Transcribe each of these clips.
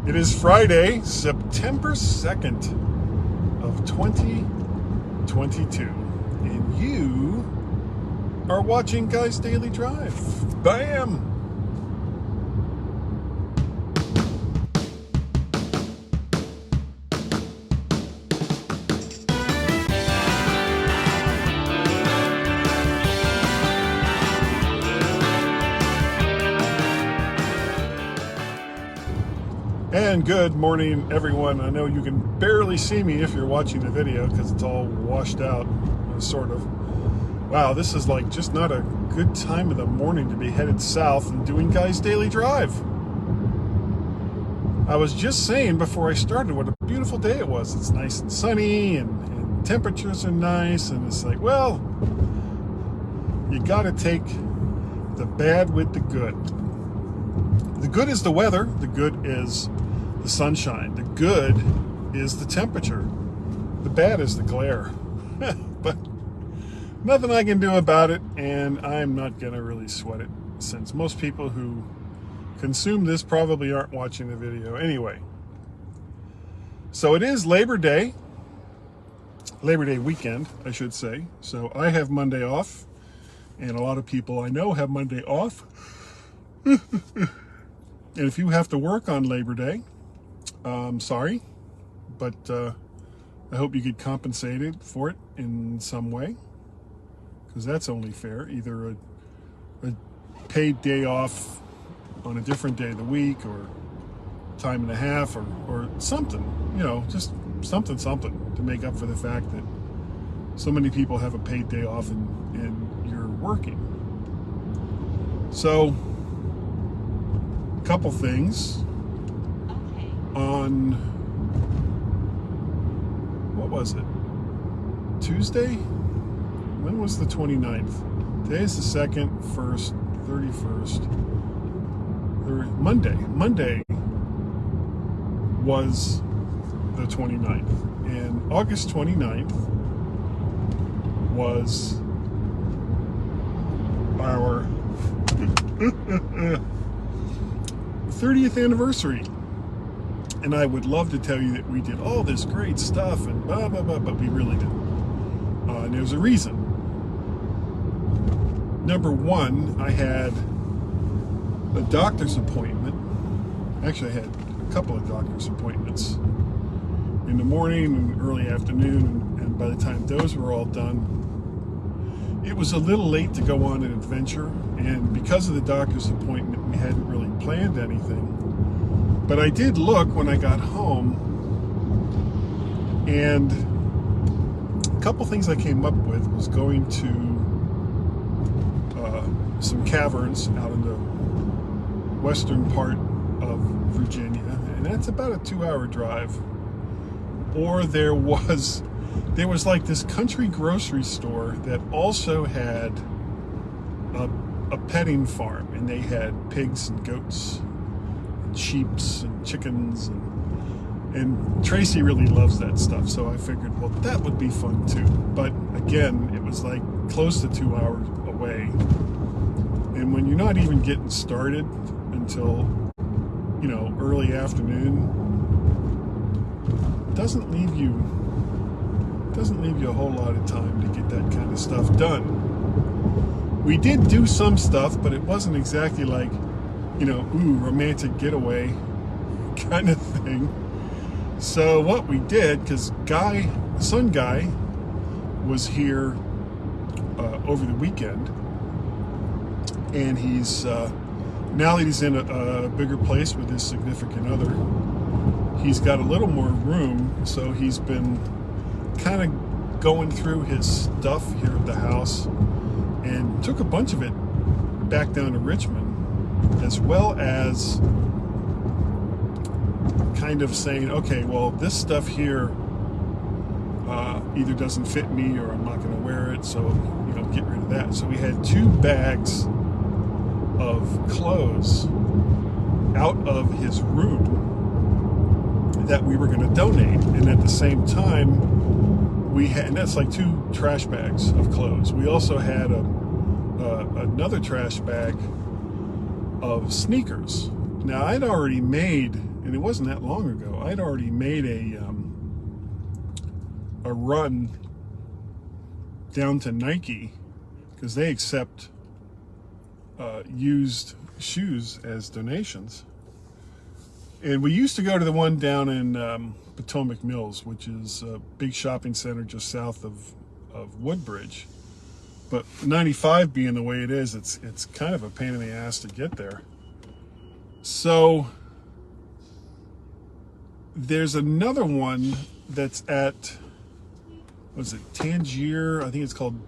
It is Friday, September 2nd of 2022, and you are watching Guy's Daily Drive. Bam! And good morning, everyone. I know you can barely see me if you're watching the video because it's all washed out, sort of. Wow, this is like just not a good time of the morning to be headed south and doing Guy's Daily Drive. I was just saying before I started what a beautiful day it was. It's nice and sunny and temperatures are nice, and it's like, well, you gotta take the bad with the good. The good is the weather, the good is the sunshine, the good is the temperature, the bad is the glare. But nothing I can do about it, and I'm not gonna really sweat it, since most people who consume this probably aren't watching the video anyway. So it is Labor Day weekend, I should say. So I have Monday off, and a lot of people I know have Monday off. And if you have to work on Labor Day, I'm sorry, but I hope you get compensated for it in some way, because that's only fair. Either a paid day off on a different day of the week, or time and a half, or something, just something to make up for the fact that so many people have a paid day off and you're working. So, couple things on, what was it, Tuesday? When was the 29th? Today is the 2nd, 1st, 31st. Monday was the 29th, and August 29th was our 30th anniversary, and I would love to tell you that we did all this great stuff and blah blah blah, but we really didn't. And there's a reason. Number one, I had a doctor's appointment. Actually, I had a couple of doctor's appointments in the morning and early afternoon, and by the time those were all done, it was a little late to go on an adventure, and because of the doctor's appointment, we hadn't really planned anything. But I did look when I got home, and a couple things I came up with was going to some caverns out in the western part of Virginia, and that's about a 2-hour drive. Or there was like this country grocery store that also had a petting farm, and they had pigs and goats and sheeps and chickens, and Tracy really loves that stuff, so I figured, well, that would be fun too. But again, it was like close to 2 hours away, and when you're not even getting started until early afternoon, it doesn't leave you a whole lot of time to get that kind of stuff done. We did do some stuff, but it wasn't exactly like, romantic getaway kind of thing. So what we did, because son Guy was here over the weekend, and he's now that he's in a bigger place with his significant other, he's got a little more room, so he's been kind of going through his stuff here at the house, and took a bunch of it back down to Richmond, as well as kind of saying, okay, well, this stuff here either doesn't fit me or I'm not going to wear it, so get rid of that. So we had 2 bags of clothes out of his room that we were going to donate, and at the same time we had, and that's like 2 trash bags of clothes. We also had another trash bag of sneakers. Now, I'd already made and it wasn't that long ago, I'd already made a run down to Nike, because they accept used shoes as donations. And we used to go to the one down in Potomac Mills, which is a big shopping center just south of Woodbridge. But 95 being the way it is, it's kind of a pain in the ass to get there. So there's another one that's at, what is it, Tangier? I think it's called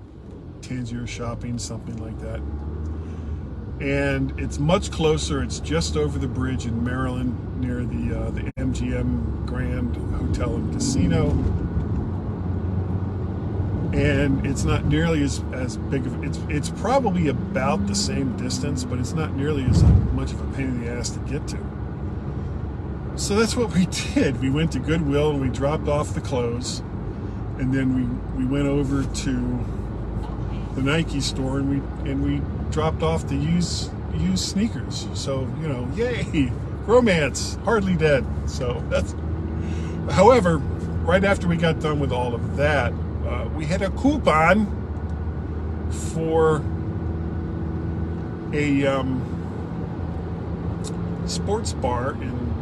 Tangier Shopping, something like that. And it's much closer. It's just over the bridge in Maryland, near the MGM Grand Hotel and Casino. And it's not nearly as big of, it's probably about the same distance, but it's not nearly as much of a pain in the ass to get to. So that's what we did. We went to Goodwill and we dropped off the clothes, and then we went over to the Nike store and we dropped off the used sneakers. So, you know, yay, romance, hardly dead. So that's, however, right after we got done with all of that, we had a coupon for a sports bar in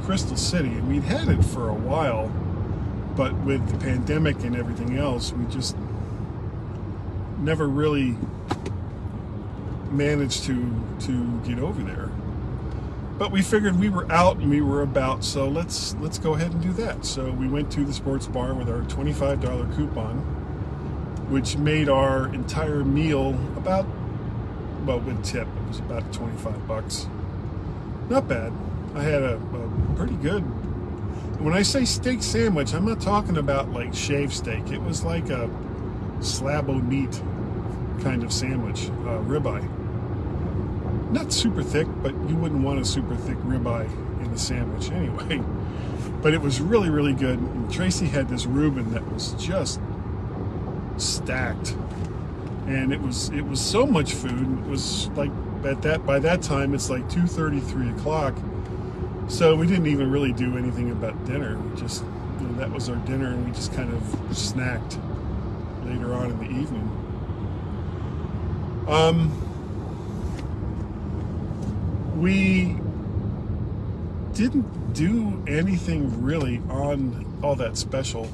Crystal City, and we'd had it for a while, but with the pandemic and everything else, we just never really managed to get over there. But we figured we were out and we were about, so let's go ahead and do that. So we went to the sports bar with our $25 coupon, which made our entire meal about, well, with tip, it was about 25 bucks. Not bad. I had a pretty good, when I say steak sandwich, I'm not talking about like shaved steak. It was like a slab o' meat kind of sandwich, ribeye. Not super thick, but you wouldn't want a super thick ribeye in a sandwich anyway. But it was really, really good. And Tracy had this Reuben that was just stacked, and it was so much food. It was like by that time it's like 2:30, 3 o'clock. So we didn't even really do anything about dinner. We just, you know, that was our dinner, and we just kind of snacked later on in the evening. We didn't do anything really on all that special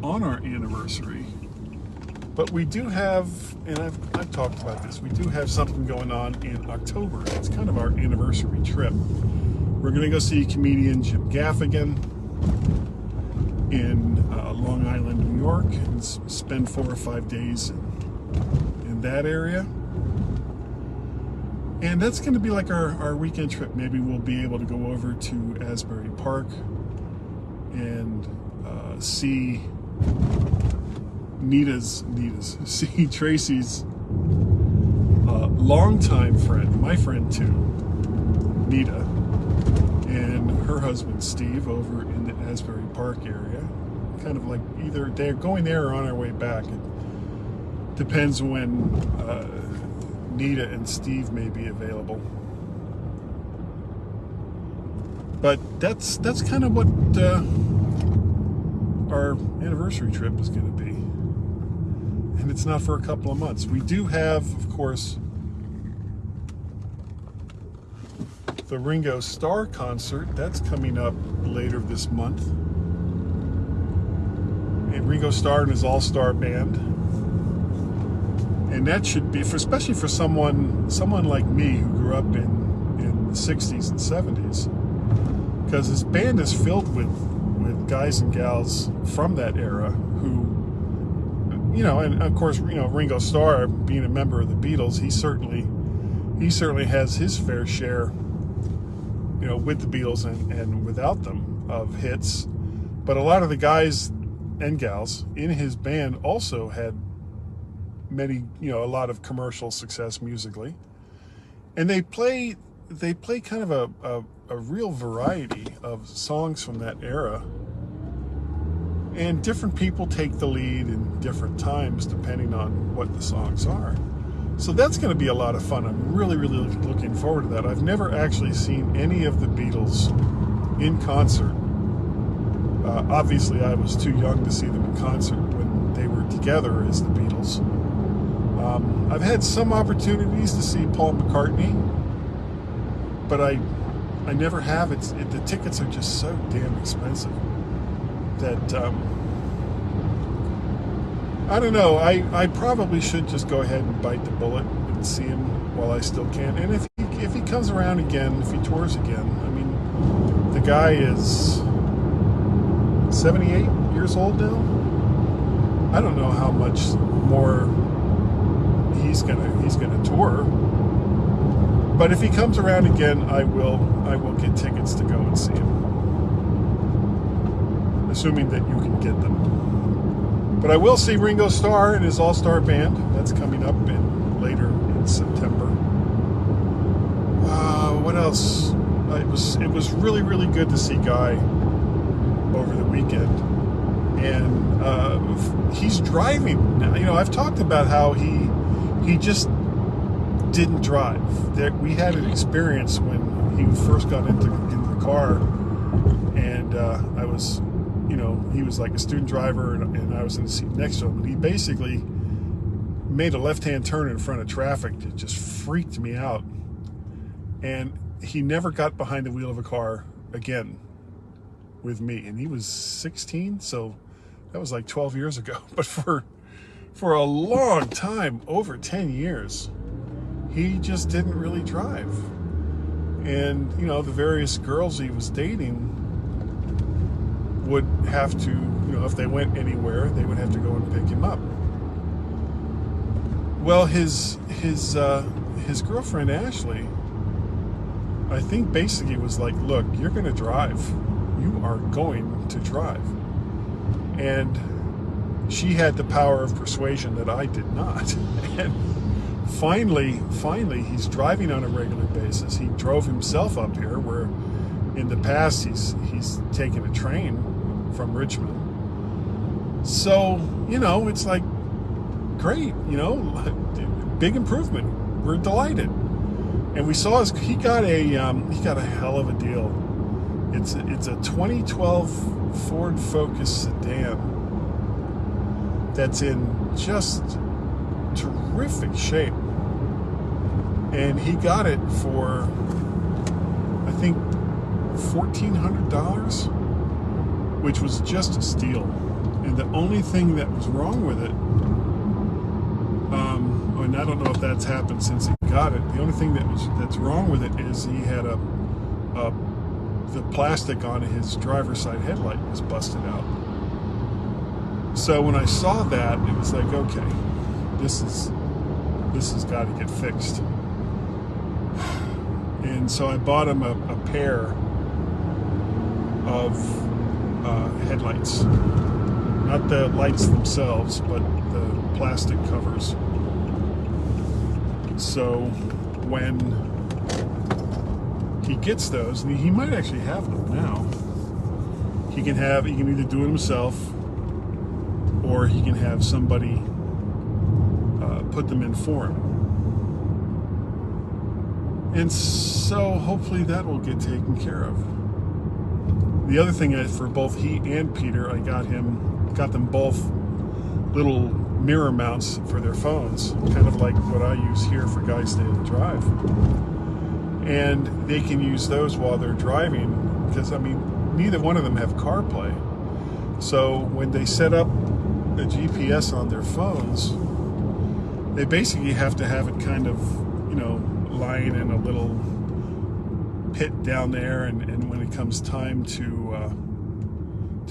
on our anniversary, but we do have, and I've talked about this, we do have something going on in October. It's kind of our anniversary trip. We're going to go see comedian Jim Gaffigan in Long Island, New York, and spend 4 or 5 days in that area. And that's going to be like our weekend trip. Maybe we'll be able to go over to Asbury Park and see see Tracy's longtime friend, my friend too, Nita, and her husband Steve over in the Asbury Park area. Kind of like either they're going there or on our way back. It depends when Nita and Steve may be available. But that's kind of what our anniversary trip is going to be. And it's not for a couple of months. We do have, of course, the Ringo Starr concert. That's coming up later this month. And Ringo Starr and his all-star band. And that should be, especially for someone like me who grew up in the 60s and 70s, because his band is filled with guys and gals from that era who, you know, and of course, you know, Ringo Starr being a member of the Beatles, he certainly has his fair share, you know, with the Beatles and without them, of hits. But a lot of the guys and gals in his band also had many, you know, a lot of commercial success musically, and they play kind of a real variety of songs from that era, and different people take the lead in different times depending on what the songs are. So that's going to be a lot of fun. I'm really, really looking forward to that. I've never actually seen any of the Beatles in concert. Obviously, I was too young to see them in concert when they were together as the Beatles. I've had some opportunities to see Paul McCartney, but I never have. The tickets are just so damn expensive that I don't know. I probably should just go ahead and bite the bullet and see him while I still can. And if he comes around again, if he tours again, I mean, the guy is 78 years old now. I don't know how much more he's gonna tour. But if he comes around again, I will get tickets to go and see him, assuming that you can get them. But I will see Ringo Starr and his all-star band. That's coming up later in September. What else? It was really, really good to see Guy over the weekend, and he's driving now. You know, I've talked about how he just didn't drive. We had an experience when he first got into the car, and I was, you know, he was like a student driver, and I was in the seat next to him, and he basically made a left-hand turn in front of traffic that just freaked me out, and he never got behind the wheel of a car again with me. And he was 16, so that was like 12 years ago. But for a long time, over 10 years, he just didn't really drive. And, you know, the various girls he was dating would have to, you know, if they went anywhere, they would have to go and pick him up. Well, his girlfriend, Ashley, I think basically was like, look, you're going to drive. You are going to drive. And she had the power of persuasion that I did not. And finally, he's driving on a regular basis. He drove himself up here, where in the past he's taken a train from Richmond. So, you know, it's like, great, you know, big improvement. We're delighted. And we saw he got a hell of a deal. It's a 2012 Ford Focus sedan that's in just terrific shape, and he got it for, I think, $1,400, which was just a steal. And the only thing that was wrong with it, and I don't know if that's happened since he got it, the only thing that's wrong with it is he had the plastic on his driver's side headlight was busted out. So when I saw that, it was like, okay, this has got to get fixed. And so I bought him a pair of headlights, not the lights themselves, but the plastic covers. So when he gets those, and he might actually have them now, he can either do it himself, or he can have somebody put them in for him. And so hopefully that will get taken care of. The other thing is, for both he and Peter, I got them both little mirror mounts for their phones, kind of like what I use here for Guys Stay to Drive. And they can use those while they're driving, because, I mean, neither one of them have CarPlay. So when they set up a GPS on their phones, they basically have to have it kind of, you know, lying in a little pit down there, and when it comes time to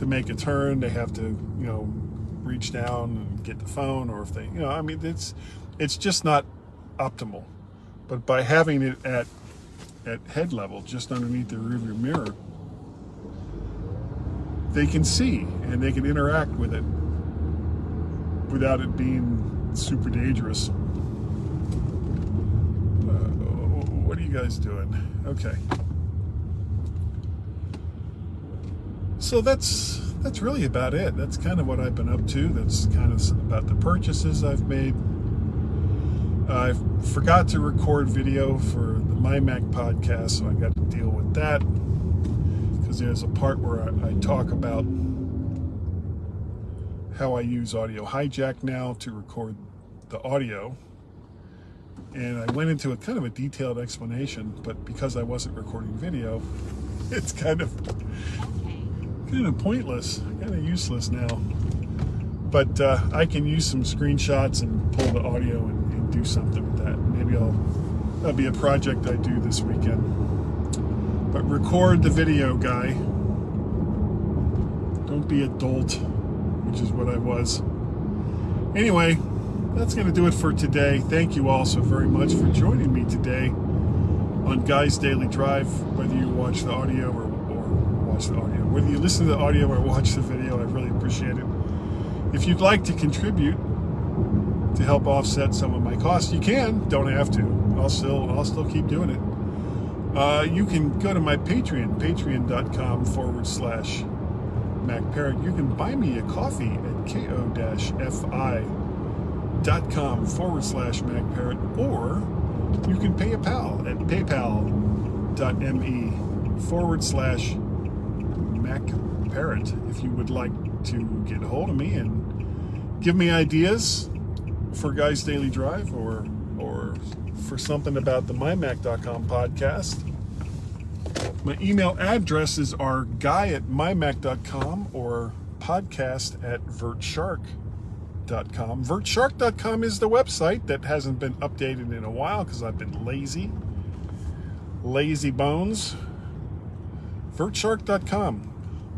make a turn, they have to, you know, reach down and get the phone, or if they, you know, I mean, it's just not optimal. But by having it at head level, just underneath the rearview mirror, they can see and they can interact with it without it being super dangerous. What are you guys doing? Okay. So that's really about it. That's kind of what I've been up to. That's kind of about the purchases I've made. I forgot to record video for the My Mac podcast, so I got to deal with that, because there's a part where I talk about how I use Audio Hijack now to record the audio. And I went into a kind of a detailed explanation, but because I wasn't recording video, it's kind of pointless, kind of useless now. But I can use some screenshots and pull the audio and do something with that. Maybe that'll be a project I do this weekend. But record the video, guy. Don't be a dolt, which is what I was. Anyway, that's going to do it for today. Thank you all so very much for joining me today on Guy's Daily Drive. Whether you watch the audio or watch the audio, whether you listen to the audio or watch the video, I really appreciate it. If you'd like to contribute to help offset some of my costs, you can. Don't have to. I'll still keep doing it. You can go to my Patreon, patreon.com/MacParrot. You can buy me a coffee at ko-fi.com/MacParrot, or you can pay a pal at paypal.me/MacParrot if you would like to get a hold of me and give me ideas for Guy's Daily Drive or for something about the mymac.com podcast. My email addresses are guy@mymac.com or podcast@vertshark.com. Vertshark.com is the website that hasn't been updated in a while because I've been lazy bones. Vertshark.com.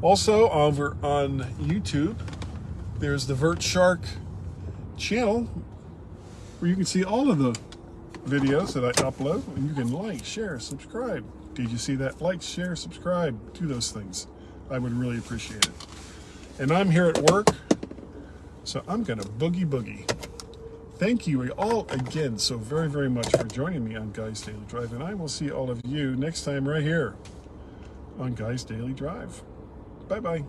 Also, over on YouTube, there's the VertShark channel where you can see all of the videos that I upload, and you can like, share, subscribe. Did you see that? Like, share, subscribe. Do those things. I would really appreciate it. And I'm here at work, so I'm going to boogie. Thank you all again so very, very much for joining me on Guy's Daily Drive, and I will see all of you next time right here on Guy's Daily Drive. Bye-bye.